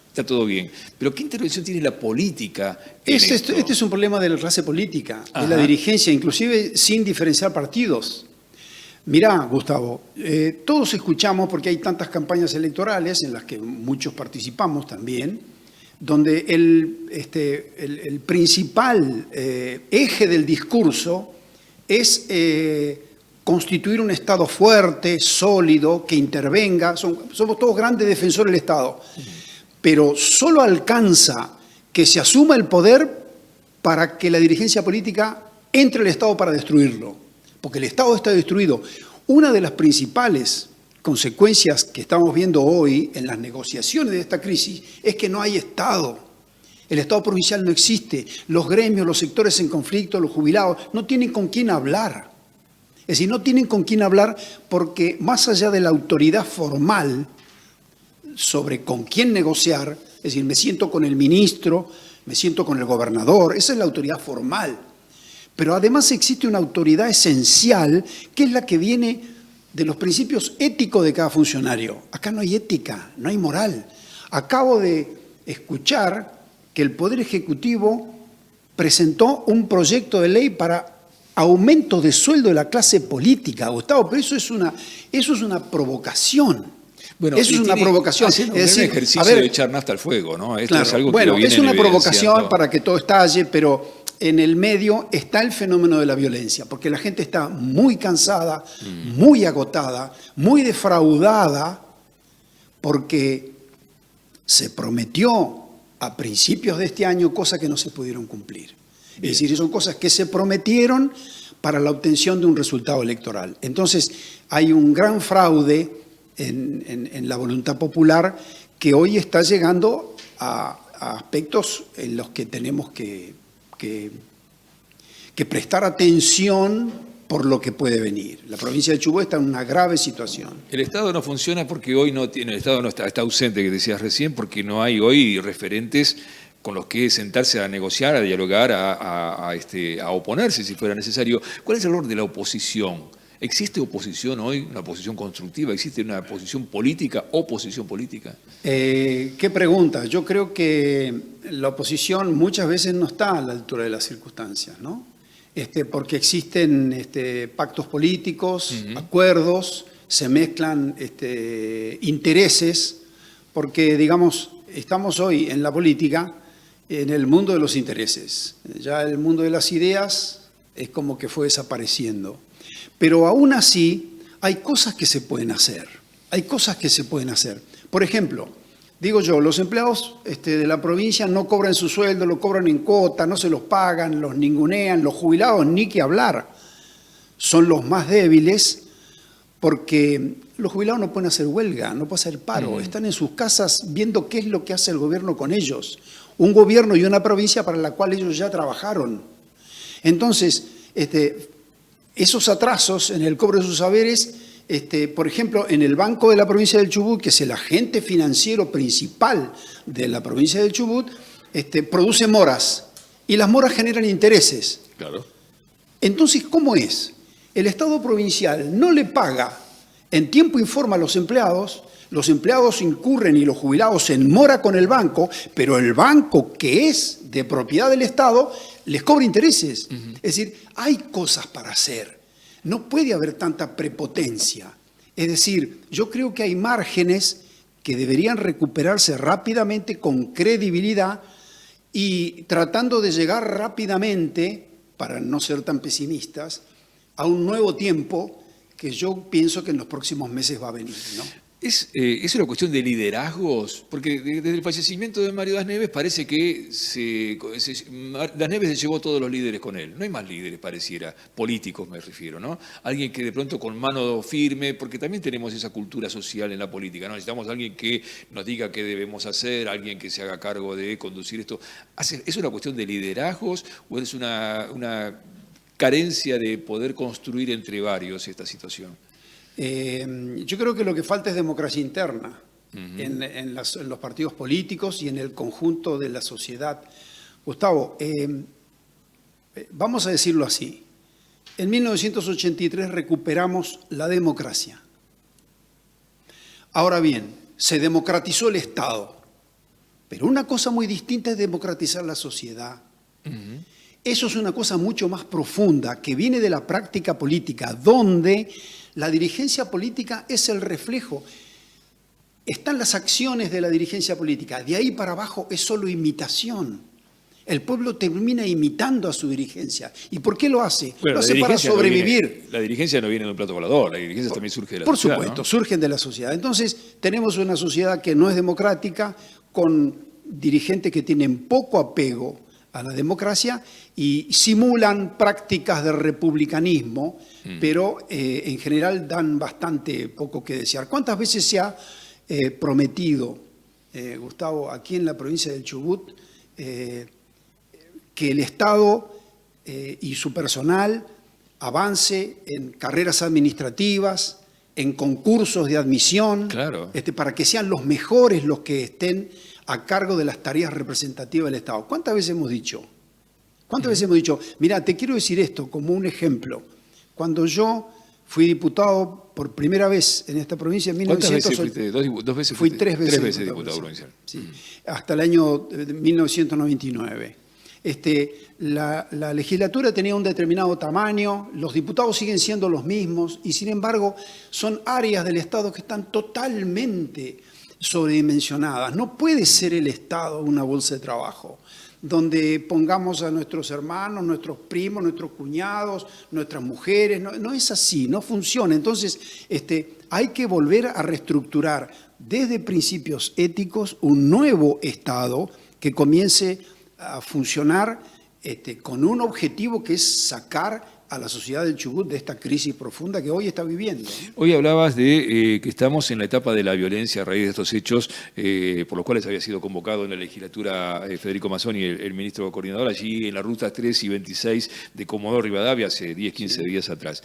está todo bien. Pero ¿qué intervención tiene la política en esto? Este es un problema de la clase política, de la dirigencia, inclusive sin diferenciar partidos. Mirá, Gustavo, todos escuchamos, porque hay tantas campañas electorales en las que muchos participamos también, donde el principal eje del discurso es constituir un Estado fuerte, sólido, que intervenga. Somos todos grandes defensores del Estado, pero solo alcanza que se asuma el poder para que la dirigencia política entre al Estado para destruirlo, porque el Estado está destruido. Una de las principales consecuencias que estamos viendo hoy en las negociaciones de esta crisis es que no hay Estado. El Estado provincial no existe. Los gremios, los sectores en conflicto, los jubilados, no tienen con quién hablar. Es decir, no tienen con quién hablar porque más allá de la autoridad formal sobre con quién negociar, es decir, me siento con el ministro, me siento con el gobernador, esa es la autoridad formal. Pero además existe una autoridad esencial que es la que viene de los principios éticos de cada funcionario. Acá no hay ética, no hay moral. Acabo de escuchar que el Poder Ejecutivo presentó un proyecto de ley para aumento de sueldo de la clase política, Gustavo, pero eso es una provocación. Bueno, eso es una provocación. Es decir, un ejercicio de echar nafta al fuego, ¿no? Esto es algo que lo vienen es una provocación evidenciando. para que todo estalle, pero en el medio está el fenómeno de la violencia, porque la gente está muy cansada, muy agotada, muy defraudada, porque se prometió a principios de este año cosas que no se pudieron cumplir. Es decir, son cosas que se prometieron para la obtención de un resultado electoral. Entonces, hay un gran fraude en la voluntad popular que hoy está llegando a aspectos en los que tenemos que prestar atención por lo que puede venir. La provincia de Chubut está en una grave situación. El Estado no funciona porque hoy no tiene, el Estado no está ausente, que decías recién, porque no hay hoy referentes con los que sentarse a negociar, a dialogar, a oponerse si fuera necesario. ¿Cuál es el rol de la oposición? ¿Existe oposición hoy, una oposición constructiva? ¿Existe una oposición política, oposición política? ¿Qué pregunta? Yo creo que la oposición muchas veces no está a la altura de las circunstancias, ¿no? Porque existen pactos políticos, acuerdos, se mezclan intereses, porque, digamos, estamos hoy en la política en el mundo de los intereses. Ya el mundo de las ideas es como que fue desapareciendo. Pero aún así hay cosas que se pueden hacer. Hay cosas que se pueden hacer. Por ejemplo, Digo yo, los empleados de la provincia no cobran su sueldo, lo cobran en cuota, no se los pagan, los ningunean, los jubilados ni que hablar. Son los más débiles porque los jubilados no pueden hacer huelga, no pueden hacer paro, están en sus casas viendo qué es lo que hace el gobierno con ellos. Un gobierno y una provincia para la cual ellos ya trabajaron. Entonces, esos atrasos en el cobro de sus saberes, por ejemplo, en el Banco de la Provincia del Chubut, que es el agente financiero principal de la provincia del Chubut, produce moras y las moras generan intereses. Claro. Entonces, ¿cómo es? El Estado provincial no le paga, en tiempo informa a los empleados incurren y los jubilados en mora con el banco, pero el banco, que es de propiedad del Estado, les cobra intereses. Es decir, hay cosas para hacer. No puede haber tanta prepotencia. Es decir, yo creo que hay márgenes que deberían recuperarse rápidamente con credibilidad y tratando de llegar rápidamente, para no ser tan pesimistas, a un nuevo tiempo que yo pienso que en los próximos meses va a venir, ¿no? ¿Es una cuestión de liderazgos? Porque desde el fallecimiento de Mario Das Neves parece que Das Neves se llevó todos los líderes con él. No hay más líderes, pareciera, políticos me refiero, ¿no? Alguien que de pronto con mano firme, porque también tenemos esa cultura social en la política, ¿no? Necesitamos a alguien que nos diga qué debemos hacer, alguien que se haga cargo de conducir esto. ¿Es una cuestión de liderazgos o es una carencia de poder construir entre varios esta situación? Yo creo que lo que falta es democracia interna en los partidos políticos y en el conjunto de la sociedad. Gustavo, vamos a decirlo así. En 1983 recuperamos la democracia. Ahora bien, se democratizó el Estado, pero una cosa muy distinta es democratizar la sociedad. Eso es una cosa mucho más profunda que viene de la práctica política, donde la dirigencia política es el reflejo. Están las acciones de la dirigencia política. De ahí para abajo es solo imitación. El pueblo termina imitando a su dirigencia. ¿Y por qué lo hace? Bueno, lo hace para sobrevivir. La dirigencia no viene de un plato volador, la dirigencia también surge de la sociedad. Por supuesto, ¿no? surgen de la sociedad. Entonces, tenemos una sociedad que no es democrática, con dirigentes que tienen poco apego a la democracia y simulan prácticas de republicanismo, pero en general dan bastante poco que desear. ¿Cuántas veces se ha prometido, Gustavo, aquí en la provincia del Chubut, que el Estado y su personal avance en carreras administrativas, en concursos de admisión, claro, para que sean los mejores los que estén a cargo de las tareas representativas del Estado? ¿Cuántas veces hemos dicho? ¿Cuántas veces hemos dicho? Mira, te quiero decir esto como un ejemplo. Cuando yo fui diputado por primera vez en esta provincia en 1980. ¿Cuántas veces fuiste? ¿Dos veces? Fui tres veces diputado provincial. Sí, hasta el año 1999. La legislatura tenía un determinado tamaño, los diputados siguen siendo los mismos y sin embargo son áreas del Estado que están totalmente sobredimensionadas. No puede ser el Estado una bolsa de trabajo donde pongamos a nuestros hermanos, nuestros primos, nuestros cuñados, nuestras mujeres. No es así, no funciona. Entonces, hay que volver a reestructurar desde principios éticos un nuevo Estado que comience a funcionar con un objetivo que es sacar a la sociedad del Chubut de esta crisis profunda que hoy está viviendo. Hoy hablabas de que estamos en la etapa de la violencia a raíz de estos hechos, por los cuales había sido convocado en la legislatura Federico Mazzoni, el ministro coordinador, allí en la ruta 3 y 26 de Comodoro Rivadavia, hace 10, 15 días atrás.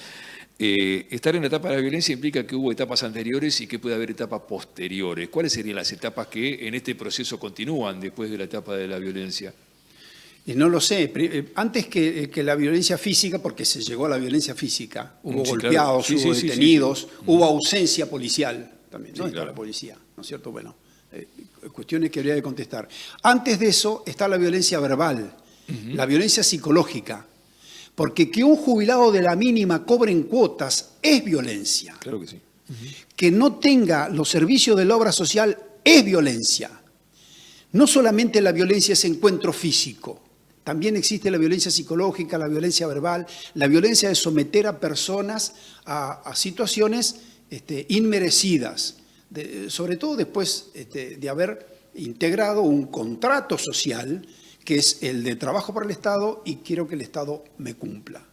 Estar en la etapa de la violencia implica que hubo etapas anteriores y que puede haber etapas posteriores. ¿Cuáles serían las etapas que en este proceso continúan después de la etapa de la violencia? No lo sé. Antes que la violencia física, porque se llegó a la violencia física, hubo golpeados, claro. hubo detenidos, hubo ausencia policial también. ¿Dónde está claro. la policía? ¿No es cierto? Bueno, cuestiones que habría de contestar. Antes de eso está la violencia verbal, la violencia psicológica. Porque que un jubilado de la mínima cobre en cuotas es violencia. Claro que sí. Que no tenga los servicios de la obra social es violencia. No solamente la violencia es encuentro físico, también existe la violencia psicológica, la violencia verbal, la violencia de someter a personas a situaciones inmerecidas, sobre todo después de haber integrado un contrato social que es el de trabajo para el Estado y quiero que el Estado me cumpla.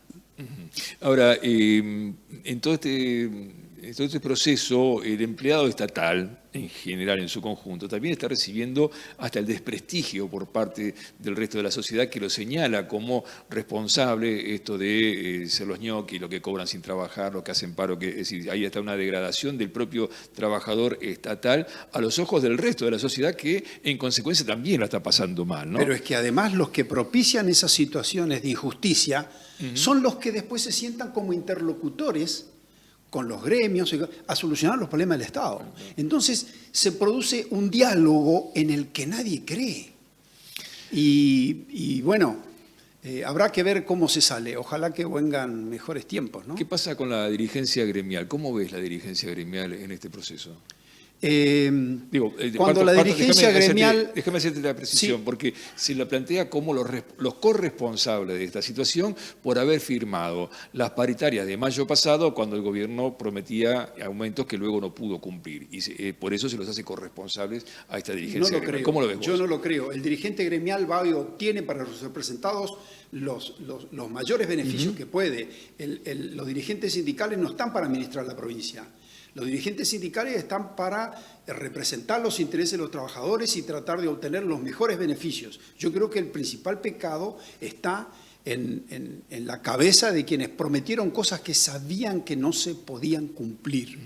Ahora, en todo este proceso, el empleado estatal, en general, en su conjunto, también está recibiendo hasta el desprestigio por parte del resto de la sociedad que lo señala como responsable esto de ser los ñoquis, lo que cobran sin trabajar, lo que hacen paro, es decir, ahí está una degradación del propio trabajador estatal a los ojos del resto de la sociedad que en consecuencia también la está pasando mal, ¿no? Pero es que además los que propician esas situaciones de injusticia son los que después se sientan como interlocutores con los gremios, a solucionar los problemas del Estado. Entonces se produce un diálogo en el que nadie cree. Y bueno, habrá que ver cómo se sale. Ojalá que vengan mejores tiempos, ¿no? ¿Qué pasa con la dirigencia gremial? ¿Cómo ves la dirigencia gremial en este proceso? Cuando la dirigencia gremial... Déjame hacerte la precisión, sí, porque se la plantea como los corresponsables de esta situación por haber firmado las paritarias de mayo pasado cuando el gobierno prometía aumentos que luego no pudo cumplir. Y por eso se los hace corresponsables a esta dirigencia gremial. Creo. ¿Cómo lo ves vos? Yo no lo creo. El dirigente gremial va y obtiene para los representados los mayores beneficios que puede. Los dirigentes sindicales no están para administrar la provincia. Los dirigentes sindicales están para representar los intereses de los trabajadores y tratar de obtener los mejores beneficios. Yo creo que el principal pecado está en la cabeza de quienes prometieron cosas que sabían que no se podían cumplir.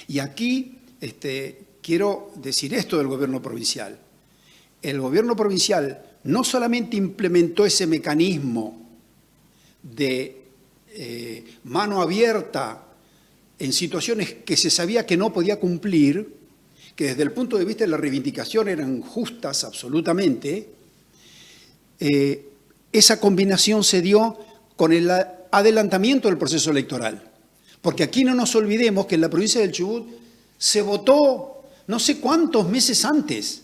Y aquí quiero decir esto del gobierno provincial. El gobierno provincial no solamente implementó ese mecanismo de mano abierta en situaciones que se sabía que no podía cumplir, que desde el punto de vista de la reivindicación eran justas absolutamente, esa combinación se dio con el adelantamiento del proceso electoral. Porque aquí no nos olvidemos que en la provincia del Chubut se votó no sé cuántos meses antes,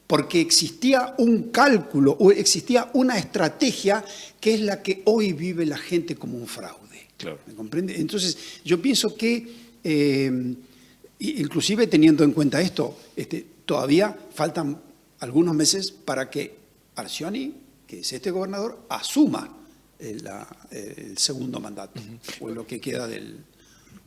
porque existía un cálculo o existía una estrategia que es la que hoy vive la gente como un fraude. Claro. ¿Me comprende? Entonces, yo pienso que, inclusive teniendo en cuenta esto, todavía faltan algunos meses para que Arcioni, que es este gobernador, asuma el segundo mandato, o lo que queda del...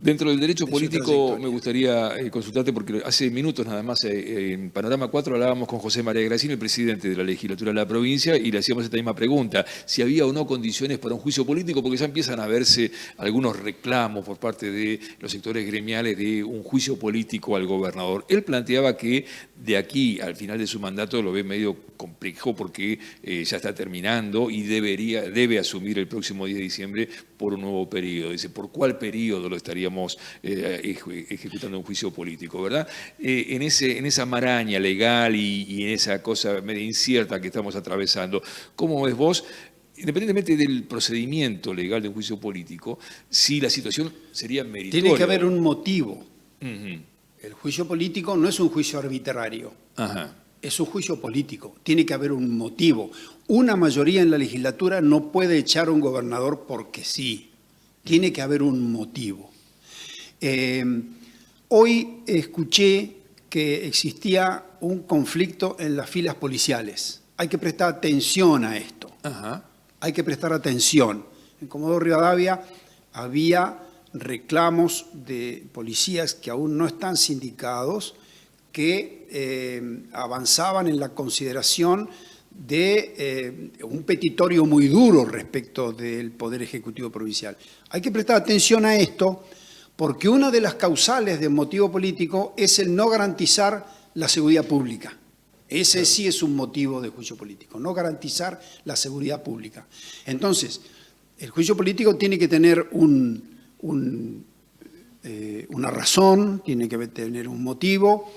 Dentro del derecho político me gustaría consultarte, porque hace minutos nada más en Panorama 4 hablábamos con José María Graciano, el presidente de la legislatura de la provincia, y le hacíamos esta misma pregunta, si había o no condiciones para un juicio político, porque ya empiezan a verse algunos reclamos por parte de los sectores gremiales de un juicio político al gobernador. Él planteaba que de aquí al final de su mandato lo ve medio complejo porque ya está terminando y debe asumir el próximo 10 de diciembre por un nuevo periodo. Dice, ¿por cuál periodo lo estaríamos ejecutando un juicio político, verdad? En esa maraña legal y en esa cosa medio incierta que estamos atravesando, ¿cómo ves vos, independientemente del procedimiento legal de un juicio político, si la situación sería meritoria? Tiene que haber un motivo. El juicio político no es un juicio arbitrario. Es un juicio político. Tiene que haber un motivo. Una mayoría en la legislatura no puede echar a un gobernador porque sí. Tiene que haber un motivo. Hoy escuché que existía un conflicto en las filas policiales. Hay que prestar atención a esto. Hay que prestar atención. En Comodoro Rivadavia había reclamos de policías que aún no están sindicados, que avanzaban en la consideración de un petitorio muy duro respecto del Poder Ejecutivo Provincial. Hay que prestar atención a esto porque una de las causales de motivo político es el no garantizar la seguridad pública. Ese sí es un motivo de juicio político, no garantizar la seguridad pública. Entonces, el juicio político tiene que tener una razón, tiene que tener un motivo.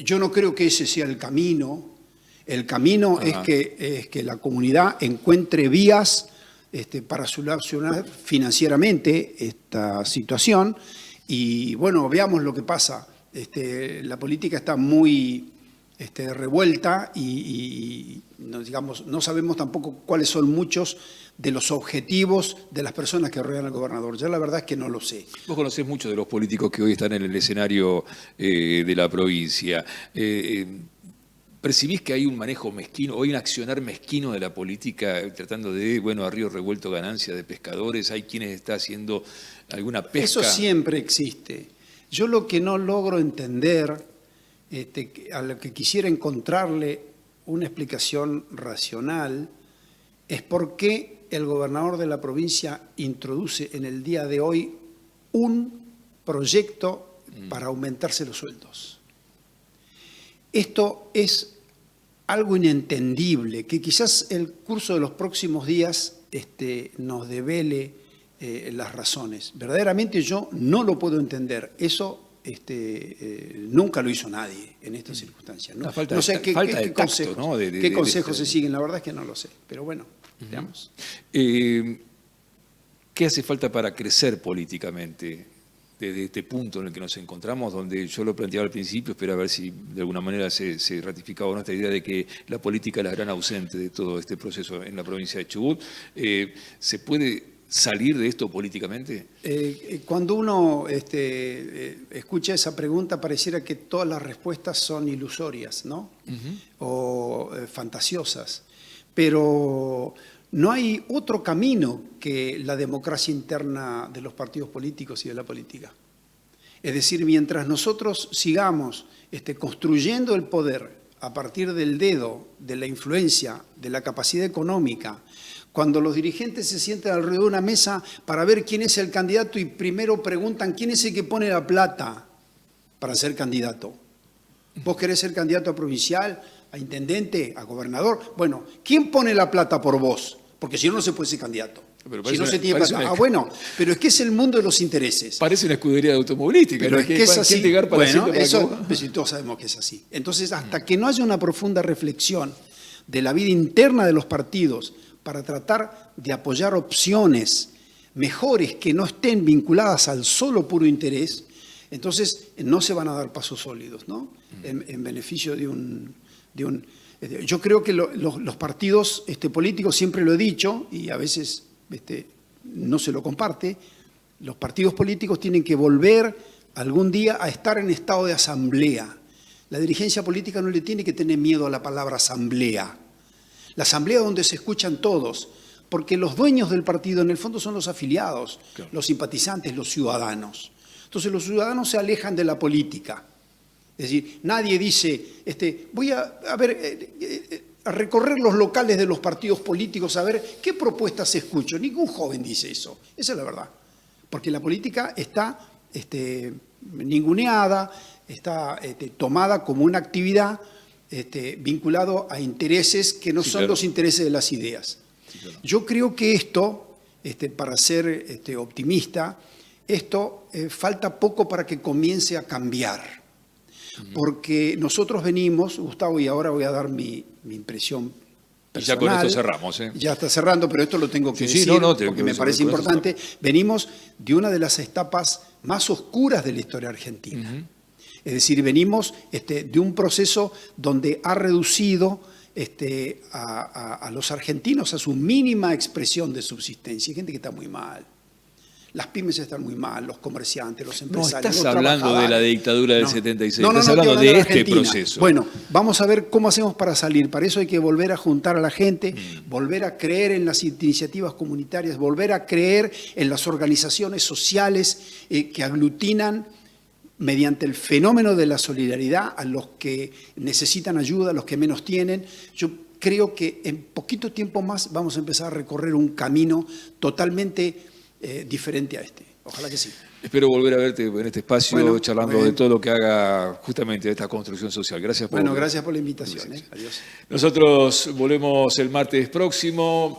Yo no creo que ese sea el camino. El camino es que la comunidad encuentre vías para solucionar financieramente esta situación. Y bueno, veamos lo que pasa. La política está muy revuelta y no sabemos tampoco cuáles son muchos de los objetivos de las personas que rodean al gobernador. Yo la verdad es que no lo sé. Vos conocés mucho de los políticos que hoy están en el escenario de la provincia. ¿Percibís que hay un manejo mezquino, o hay un accionar mezquino de la política tratando de, a río revuelto ganancia de pescadores? ¿Hay quienes está haciendo alguna pesca? Eso siempre existe. Yo lo que no logro entender, a lo que quisiera encontrarle una explicación racional, es por qué el gobernador de la provincia introduce en el día de hoy un proyecto para aumentarse los sueldos. Esto es algo inentendible, que quizás el curso de los próximos días nos devele las razones. Verdaderamente yo no lo puedo entender. Eso nunca lo hizo nadie en estas circunstancias. No sé qué consejos, ¿no? qué consejos se siguen, la verdad es que no lo sé. Pero bueno, veamos. ¿Qué hace falta para crecer políticamente? Desde este punto en el que nos encontramos, donde yo lo planteaba al principio, espero a ver si de alguna manera se ratificaba nuestra idea de que la política es la gran ausente de todo este proceso en la provincia de Chubut. ¿Se puede salir de esto políticamente? Cuando uno escucha esa pregunta, pareciera que todas las respuestas son ilusorias, ¿no? O fantasiosas. Pero no hay otro camino que la democracia interna de los partidos políticos y de la política. Es decir, mientras nosotros sigamos construyendo el poder a partir del dedo, de la influencia, de la capacidad económica, cuando los dirigentes se sientan alrededor de una mesa para ver quién es el candidato y primero preguntan quién es el que pone la plata para ser candidato. ¿Vos querés ser candidato a provincial, a intendente, a gobernador? Bueno, ¿quién pone la plata por vos? Porque si no, no se puede ser candidato. Si no se tiene plata. Bueno, pero es que es el mundo de los intereses. Parece una escudería de automovilística. Pero es que es así. Bueno, eso, pues, todos sabemos que es así. Entonces, hasta que no haya una profunda reflexión de la vida interna de los partidos para tratar de apoyar opciones mejores que no estén vinculadas al solo puro interés, entonces no se van a dar pasos sólidos, ¿no? En beneficio de un... Yo creo que los partidos políticos, siempre lo he dicho, y a veces no se lo comparte, los partidos políticos tienen que volver algún día a estar en estado de asamblea. La dirigencia política no le tiene que tener miedo a la palabra asamblea. La asamblea donde se escuchan todos, porque los dueños del partido en el fondo son los afiliados, claro, los simpatizantes, los ciudadanos. Entonces los ciudadanos se alejan de la política. Es decir, nadie dice, voy a recorrer los locales de los partidos políticos a ver qué propuestas escucho. Ningún joven dice eso. Esa es la verdad. Porque la política está ninguneada, está tomada como una actividad vinculado a intereses que no son los intereses de las ideas. Sí, claro. Yo creo que esto, para ser optimista, falta poco para que comience a cambiar. Porque nosotros venimos, Gustavo, y ahora voy a dar mi impresión personal. Y ya con esto cerramos. Ya está cerrando, pero esto lo tengo que decir porque me parece importante. Venimos de una de las etapas más oscuras de la historia argentina. Es decir, venimos de un proceso donde ha reducido a los argentinos a su mínima expresión de subsistencia. Hay gente que está muy mal. Las pymes están muy mal, los comerciantes, los empresarios. No estás hablando de la dictadura del 76, estás hablando de este proceso. Bueno, vamos a ver cómo hacemos para salir. Para eso hay que volver a juntar a la gente, volver a creer en las iniciativas comunitarias, volver a creer en las organizaciones sociales que aglutinan mediante el fenómeno de la solidaridad a los que necesitan ayuda, a los que menos tienen. Yo creo que en poquito tiempo más vamos a empezar a recorrer un camino totalmente diferente a este. Ojalá que sí. Espero volver a verte en este espacio charlando de todo lo que haga justamente de esta construcción social. Gracias por gracias por la invitación. Adiós. Nosotros volvemos el martes próximo.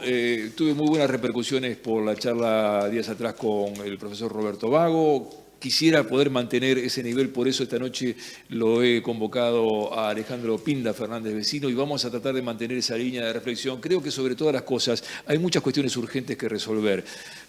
Tuve muy buenas repercusiones por la charla días atrás con el profesor Roberto Vago. Quisiera poder mantener ese nivel, por eso esta noche lo he convocado a Alejandro Pinda Fernández Vecino y vamos a tratar de mantener esa línea de reflexión. Creo que sobre todas las cosas hay muchas cuestiones urgentes que resolver,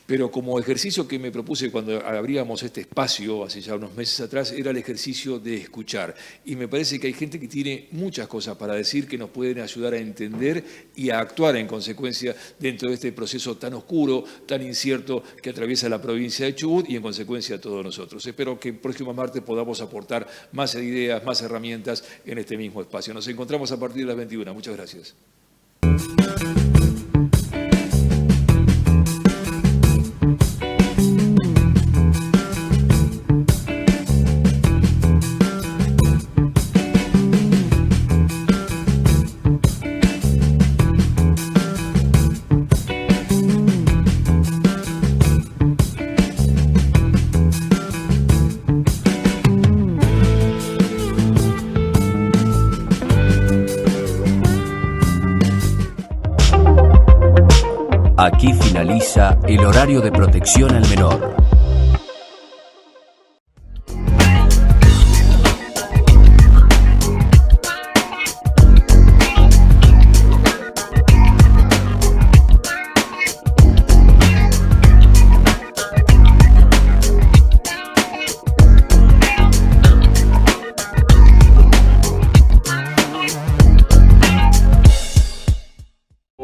Pero como ejercicio que me propuse cuando abríamos este espacio, hace ya unos meses atrás, era el ejercicio de escuchar. Y me parece que hay gente que tiene muchas cosas para decir que nos pueden ayudar a entender y a actuar en consecuencia dentro de este proceso tan oscuro, tan incierto que atraviesa la provincia de Chubut y en consecuencia a todos nosotros. Espero que el próximo martes podamos aportar más ideas, más herramientas en este mismo espacio. Nos encontramos a partir de las 21. Muchas gracias. Aquí finaliza el horario de protección al menor.